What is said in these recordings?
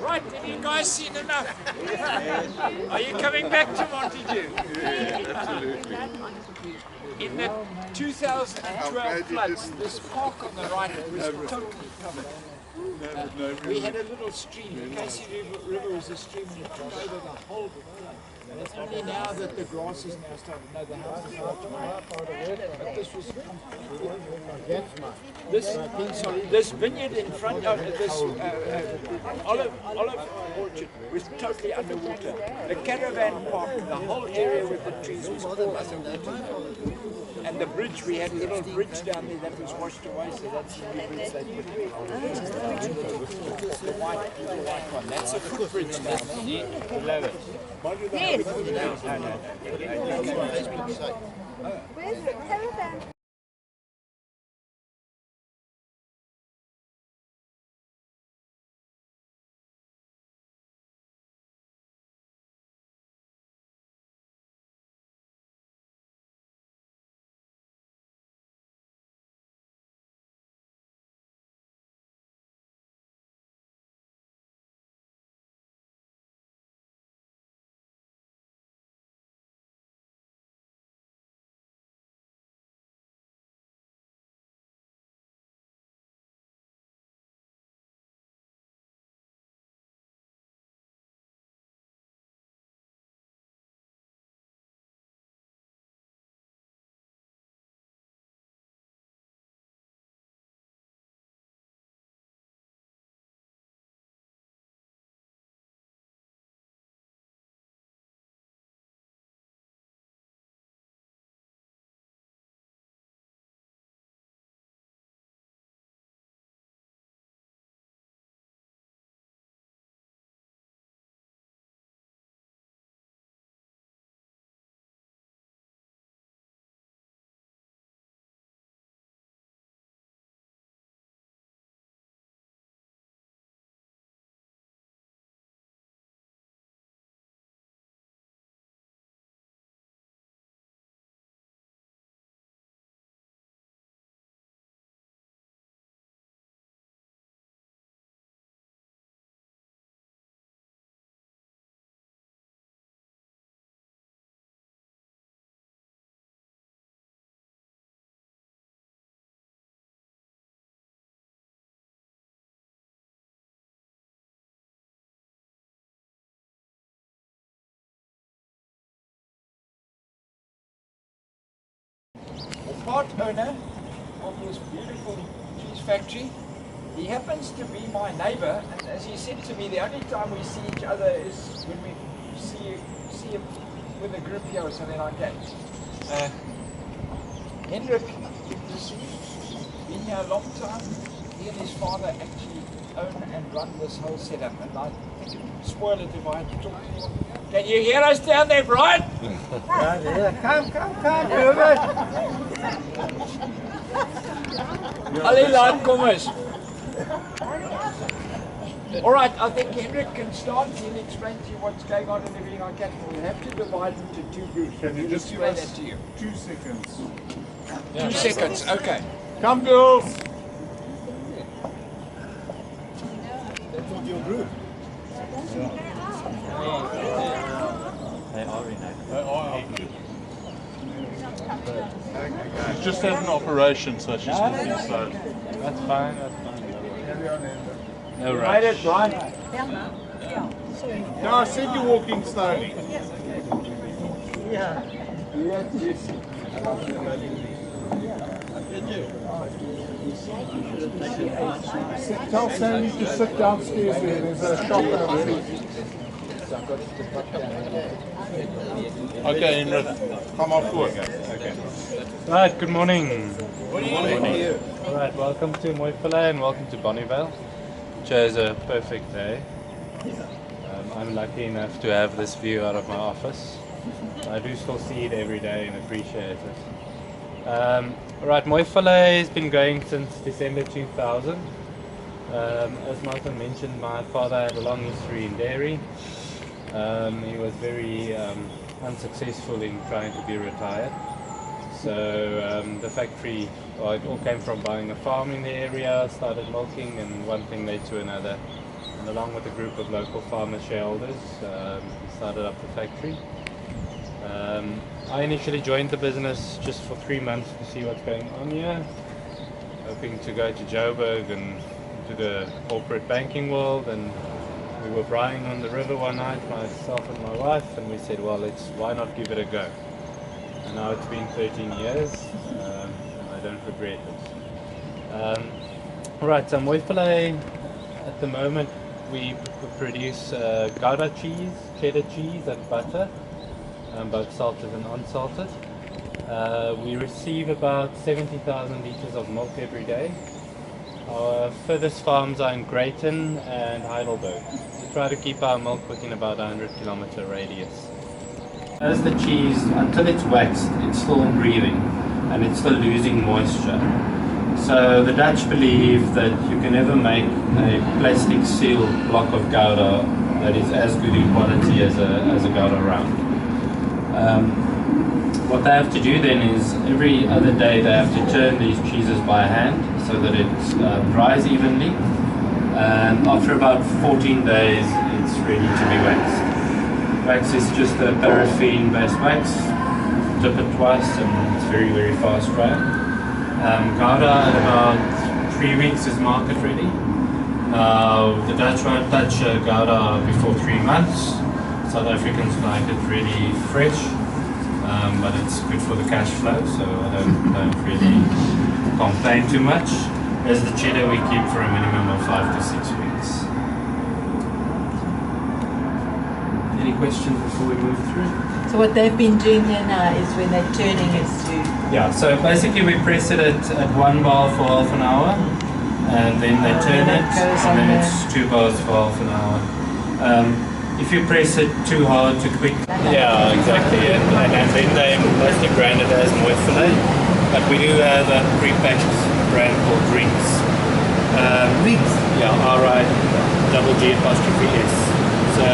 Right, have you guys seen enough? Are you coming back to Montague? Absolutely. In the 2012 floods, this park on the right was totally covered. We had a little stream, the Casey River was a stream that took over the whole flood. And it's only now that the grass is now starting to know the houses are but this was this vineyard in front of this olive orchard was totally underwater. The caravan park, the whole area with the trees was all underwater. And the bridge, we had a little bridge down there that was washed away, so that's the new bridge they put in. The white one. That's a footbridge now. Yes. Where's the caravan? The part owner of this beautiful cheese factory, he happens to be my neighbor, and as he said to me, the only time we see each other is when we see him with a group here or something like that. Hendrik, been here a long time. He and his father actually own and run this whole setup, and I think it would spoil it if I had to talk to you. Can you hear us down there, Brian? Come, Rupert. Alle laatkomers. Alright, I think Hendrik can start. He'll explain to you what's going on and everything like that. We'll have to divide into two groups. Can you just explain that to you? 2 seconds? 2 seconds, okay. Come, girls! That's not your group. They are in it. They are She's just had an operation, so she's moving slowly. That's fine, that's fine. No You rush. made it, Brian? No, I said you're walking slowly. Yeah. Yes. Tell Sandy to sit downstairs there. There's a shop over there. Okay, Henrik, come off work. Okay. Right, good morning. Good morning to you. Alright, welcome to Mooifilet and welcome to Bonnievale. Chose a perfect day. I'm lucky enough to have this view out of my office. I do still see it every day and appreciate it. Alright, Mooifilet has been going since December 2000. As Martin mentioned, my father had a long history in dairy. He was very unsuccessful in trying to be retired. So the factory, well, it all came from buying a farm in the area, started milking, and one thing led to another. And along with a group of local farmer shareholders, he started up the factory. I initially joined the business just for 3 months to see what's going on here, hoping to go to Joburg and into the corporate banking world. And we were brine on the river one night, myself and my wife, and we said, well, why not give it a go? And now it's been 13 years, and I don't regret it. Right, so moi filet, at the moment we produce Gouda cheese, cheddar cheese and butter, both salted and unsalted. We receive about 70,000 litres of milk every day. Our furthest farms are in Greyton and Heidelberg. We try to keep our milk within about a 100-kilometre radius. As the cheese, until it's waxed, it's still breathing and it's still losing moisture. So the Dutch believe that you can never make a plastic sealed block of Gouda that is as good in quality as a Gouda round. What they have to do then is every other day they have to turn these cheeses by hand so that it dries evenly, and after about 14 days it's ready to be waxed. Wax is just a paraffin based wax, dip it twice and it's very, very fast dry. Gouda at about 3 weeks is market ready. Now the Dutch won't touch Gouda before 3 months. South Africans like it really fresh, but it's good for the cash flow, so I don't really complain too much. As the cheddar we keep for a minimum of 5 to 6 weeks. Any questions before we move through? So what they've been doing there now is when they're turning it to... Yeah, so basically we press it at 1 bar for half an hour, and then they turn it, and then it's 2 bars for half an hour. If you press it too hard, too quick. Yeah, exactly. And then they mostly brand it as moi filet. But we do have a pre-packed brand called Rings. Rings? Yeah, R-I-G-G-S. So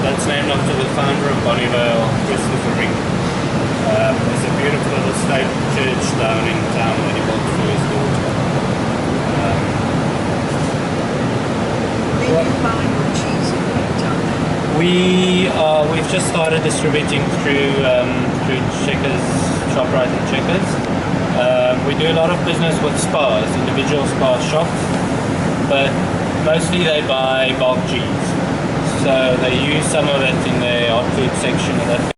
that's named after the founder of Bonnievale, Christopher Ring. There's a beautiful little state church down in town that he built for his daughter. Where do you find your cheese in Cape We've just started distributing through Checkers, ShopRite and Checkers. We do a lot of business with spas, individual spa shops, but mostly they buy bulk cheese. So they use some of it in their hot food section of that.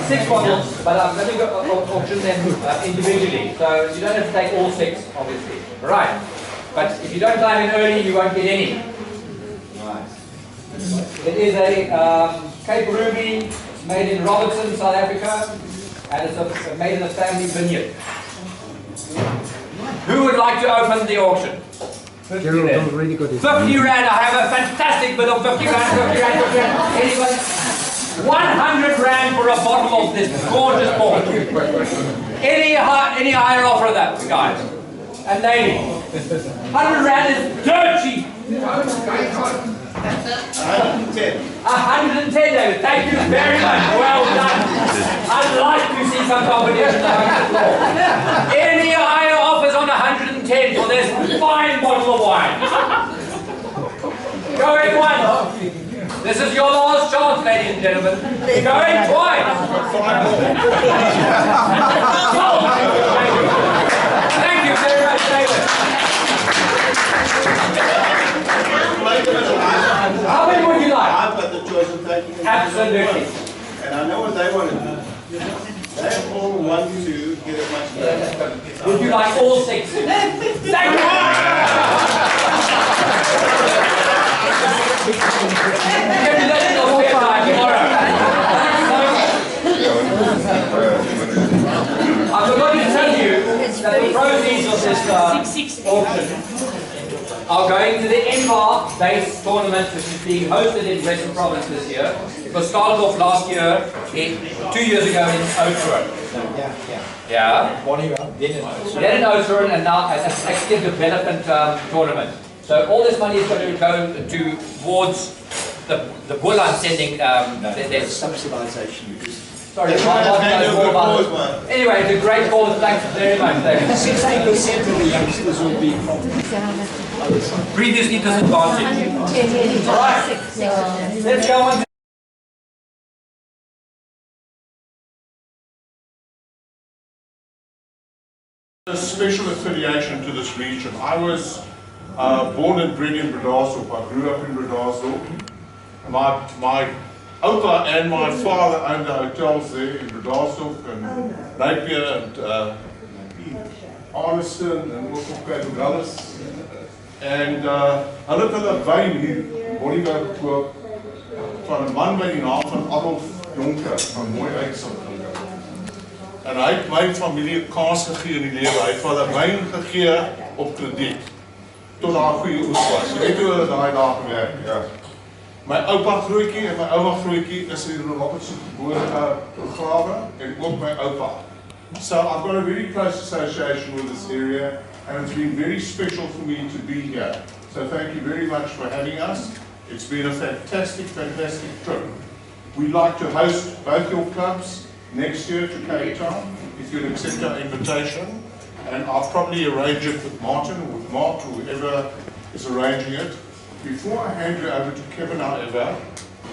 Six bottles, but I'm going to auction them individually. So you don't have to take all 6, obviously. Right. But if you don't time it early, you won't get any. Nice. It is a Cape Ruby made in Robertson, South Africa, and it's made in a family vineyard. Who would like to open the auction? 50 rand. 50 rand. I have a fantastic bid of 50 rand, 50 rand, 50 rand. Anybody? 100 rand for a bottle of this gorgeous port. Any higher offer that, guys and ladies? 100 rand is dirt cheap. 110. 110, David. Thank you very much. Well done. I'd like to see some competition on the floor. Any Going once. This is your last chance, ladies and gentlemen. Going twice. Thank you very much, David. How many would you like? I've got the choice of taking it. Absolutely. And I know what they want to do. They all want to get it much better. Would you like all 6? Thank you. Can you let it go spare time tomorrow? I forgot to tell you that the proceeds of this auction are going to the NVAR base tournament, which is being hosted in Western Province this year. It was started off last year, 2 years ago in Oudtshoorn. Yeah. Then in Oudtshoorn, and now as an active development tournament. So all this money is going to go towards the Glen sending their Subsidisation. sorry, anyway, it's a great call. Thanks very much. 60% of the youngsters will be from Previously disadvantaged. All right. Let's go on. A special affiliation to this region. I was born and bred in Robertson. I grew up in Robertson. My uncle and my father owned the hotels there in Robertson and Napier and Arneston and also Cadwellis. En hulle het hulle wyn hier, Bonnievale gekoop van 'n man by die naam van Adolf Jonker, van mooi uitsig. En hy het my familie 'n kans gegee in die lewe. Hy het vir hulle wyn gegee op krediet. Tot daar 'n goeie oes was. Jy weet hoe hulle daai dae gewerk, ja. My oupa grootjie en my ouma grootjie is in Robertson gebore begrawe en ook my oupa. So I've got a very close association with this area. And it's been very special for me to be here. So thank you very much for having us. It's been a fantastic, fantastic trip. We'd like to host both your clubs next year to Cape Town, if you'll accept our invitation. And I'll probably arrange it with Martin or with Mark or whoever is arranging it. Before I hand you over to Kevin, however,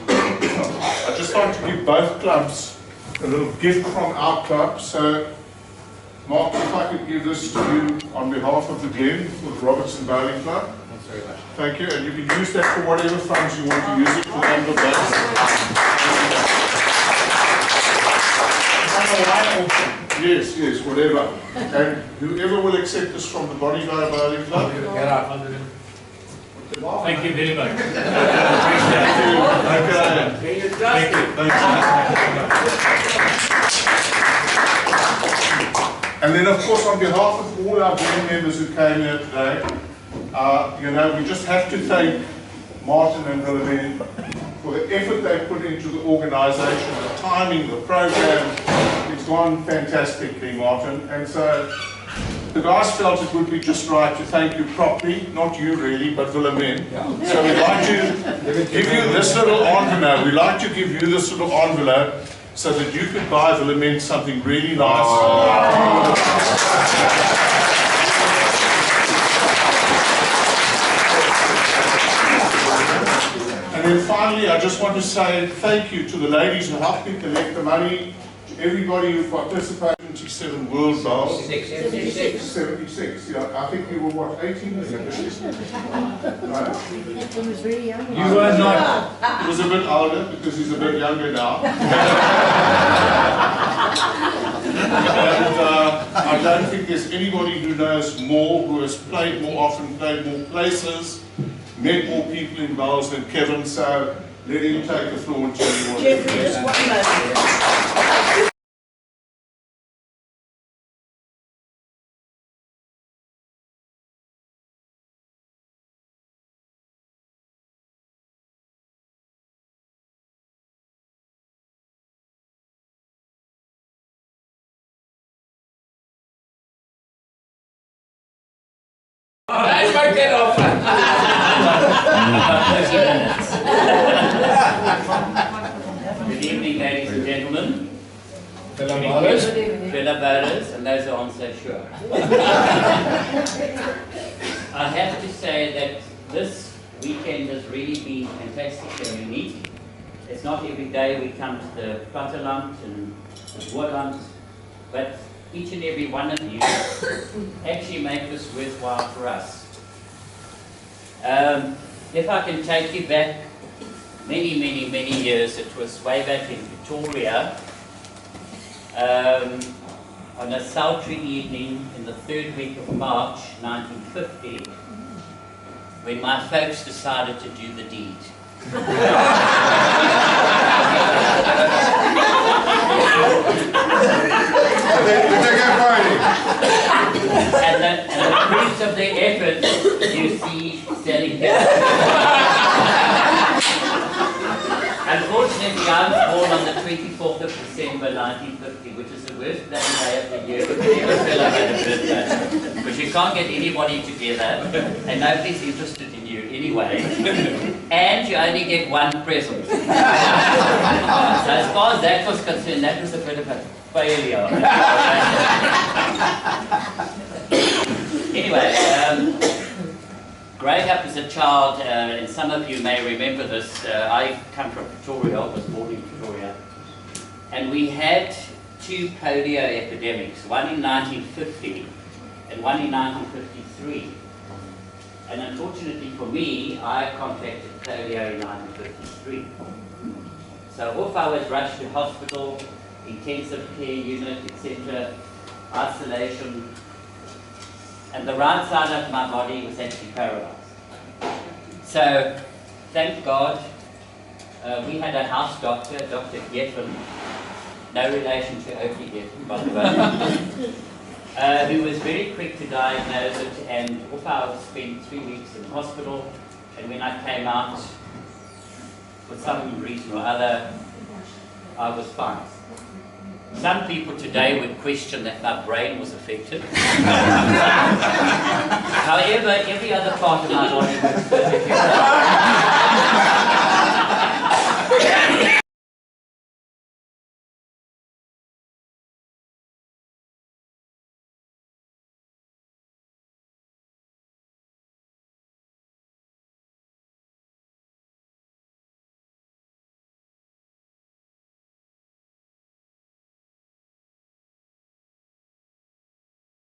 I'd just like to give both clubs a little gift from our club. So Mark, if I could give this to you on behalf of the Glen with Robertson Bowling Club. Thanks very much. Thank you, and you can use that for whatever funds you want to use it for the end of that. Yes, yes, whatever. And whoever will accept this from the Bonnievale Bowling Club. Thank you very much. Thank you. Okay. Thank you. Thanks. And then, of course, on behalf of all our board members who came here today, we just have to thank Martin and Glen for the effort they put into the organisation, the timing, the program. It's gone fantastically, Martin. And so the guys felt it would be just right to thank you properly, not you really, but Willemien. So we'd like to give you this little envelope. We'd like to give you this little envelope so that you could buy Willemien something really nice. And then finally, I just want to say thank you to the ladies who helped me collect the money, to everybody who participated in 77 World Bowls. 76, yeah. I think you were what, 18 or 17? Right. You were not. He was a bit older because he's a bit younger now. And I don't think there's anybody who knows more, who has played more often, played more places, met more people in bowls than Kevin, so let him take the floor and tell you what Jeffrey, just one moment. I might get off. Good evening, ladies and gentlemen. Fellow bowlers, and those who aren't so sure. I have to say that this weekend has really been fantastic and unique. It's not every day we come to the Platteland and the Boerland, but each and every one of you actually make this worthwhile for us. If I can take you back many, many, many years, it was way back in Victoria, on a sultry evening in the 3rd week of March 1950, when my folks decided to do the deed. And the fruits of their efforts you see standing here. Unfortunately, I was born on the 24th of December 1950, which is the worst bloody day of the year because every fellow had a birthday. Because you can't get anybody together, and nobody's interested in you anyway, and you only get one present. So as far as that was concerned, that was a bit of a failure. Anyway, growing up as a child, and some of you may remember this, I come from Pretoria, I was born in Pretoria, and we had 2 polio epidemics, one in 1950 and one in 1953. And unfortunately for me, I contracted polio in 1953. So off I was rushed to hospital, intensive care unit, etc., isolation, and the right side of my body was actually paralyzed. So, thank God, we had a house doctor, Dr. Glen, no relation to Oakley Glen, by the way, who was very quick to diagnose it, and off I spent 3 weeks in hospital, and when I came out, for some reason or other, I was fine. Some people today would question that my brain was affected. However, every other part of my body was perfectly fine.